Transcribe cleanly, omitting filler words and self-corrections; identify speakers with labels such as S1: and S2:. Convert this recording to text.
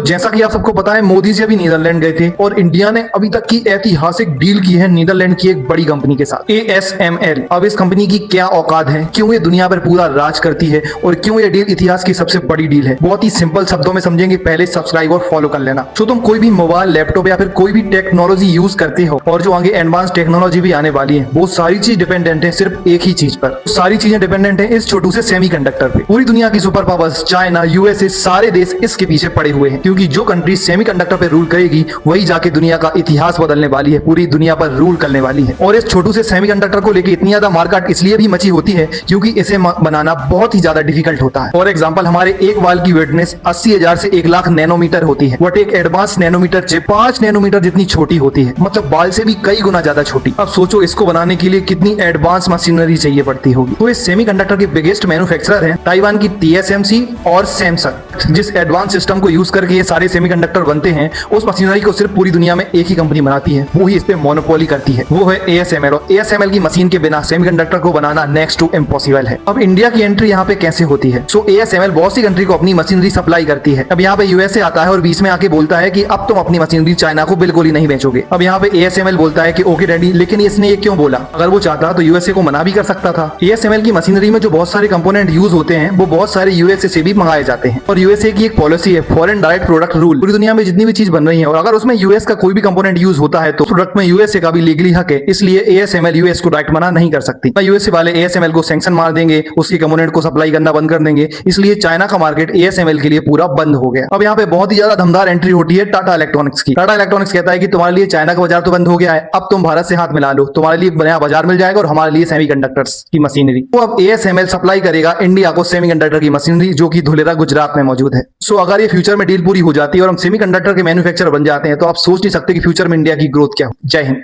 S1: जैसा कि आप सबको पता है, मोदी जी अभी नीदरलैंड गए थे और इंडिया ने अभी तक की ऐतिहासिक डील की है नीदरलैंड की एक बड़ी कंपनी के साथ, ASML। अब इस कंपनी की क्या औकात है, क्यों ये दुनिया पर पूरा राज करती है और क्यों ये डील इतिहास की सबसे बड़ी डील है, बहुत ही सिंपल शब्दों में समझेंगे। पहले सब्सक्राइब और फॉलो कर लेना। तो तुम कोई भी मोबाइल, लैपटॉप या फिर कोई भी टेक्नोलॉजी यूज करते हो और जो आगे एडवांस टेक्नोलॉजी भी आने वाली है, वो सारी चीज डिपेंडेंट है सिर्फ एक ही चीज पर। सारी चीजें डिपेंडेंट है इस छोटू से सेमीकंडक्टर पे। पूरी दुनिया की सुपर पावर्स, चाइना, यूएसए, सारे देश इसके पीछे पड़े हुए हैं, क्योंकि जो कंट्री सेमीकंडक्टर पे रूल करेगी वही जाके दुनिया का इतिहास बदलने वाली है, पूरी दुनिया पर रूल करने वाली है। और इस छोटू से सेमीकंडक्टर को लेके इतनी ज्यादा मार्केट इसलिए भी मची होती है क्योंकि इसे बनाना बहुत ही ज्यादा डिफिकल्ट होता है। फॉर एग्जांपल, हमारे एक वाल की वेटनेस 80,000 से 1 लाख नैनोमीटर होती है, बट एक एडवांस नैनोमीटर चिप 5 नैनोमीटर जितनी छोटी होती है, मतलब बाल से भी कई गुना ज्यादा छोटी। अब सोचो इसको बनाने के लिए कितनी एडवांस मशीनरी चाहिए पड़ती होगी। तो इस सेमीकंडक्टर के बिगेस्ट मैन्युफैक्चरर है ताइवान की TSMC और सैमसंग। जिस एडवांस सिस्टम को यूज करके ये सारे सेमीकंडक्टर बनते हैं, उस मशीनरी को सिर्फ पूरी दुनिया में एक ही कंपनी बनाती है, वो ही इस पे मोनोपोली करती है, वो है ASML। और ASML की मशीन के बिना सेमीकंडक्टर को बनाना नेक्स्ट टू इम्पॉसिबल है। अब इंडिया की एंट्री यहाँ पे कैसे होती है? सो ASML बहुत सी कंट्री को अपनी मशीनरी सप्लाई करती है। अब यहाँ पे USA आता है और बीच में आके बोलता है कि अब तुम अपनी मशीनरी चाइना को बिल्कुल ही नहीं बेचोगे। अब यहाँ पे ASML बोलता है कि ओके डैडी, लेकिन इसने ये क्यों बोला? अगर वो चाहता तो USA को मना भी कर सकता था। ASML की मशीनरी में जो बहुत सारे कंपोनेंट यूज होते हैं, वो बहुत सारे USA से भी मंगाए जाते हैं। और USA की एक पॉलिसी है, फॉरेन डायरेक्ट प्रोडक्ट रूल। पूरी दुनिया में जितनी भी चीज बन रही है और अगर उसमें US का कोई भी कंपोनेंट यूज होता है तो प्रोडक्ट में USA का भी लीगली हक है, इसलिए ASML US को डायरेक्ट मना नहीं कर सकती। USA वाले ASML को सैंक्शन मार देंगे, उसके कंपोनेंट को सप्लाई करना बंद कर देंगे, इसलिए चाइना का मार्केट ASML के लिए पूरा बंद हो गया। अब यहाँ पे बहुत ही ज्यादा दमदार एंट्री होती है टाटा इलेक्ट्रॉनिक्स की। टाटा इलेक्ट्रॉनिक्स कहता है कि तुम्हारे लिए चाइना का बाजार तो बंद हो गया है, अब तुम भारत से हाथ मिला लो, तुम्हारे लिए नया बाजार मिल जाएगा और हमारे लिए सेमीकंडक्टर्स की मशीनरी। तो अब ASML सप्लाई करेगा इंडिया को सेमीकंडक्टर की मशीनरी, जो कि धुलेरा गुजरात में मौजूद है। सो अगर ये फ्यूचर में डील पूरी हो जाती है और हम सेमीकंडक्टर के मैन्युफैक्चरर बन जाते हैं, तो आप सोच नहीं सकते कि फ्यूचर में इंडिया की ग्रोथ क्या हो। जय हिंद।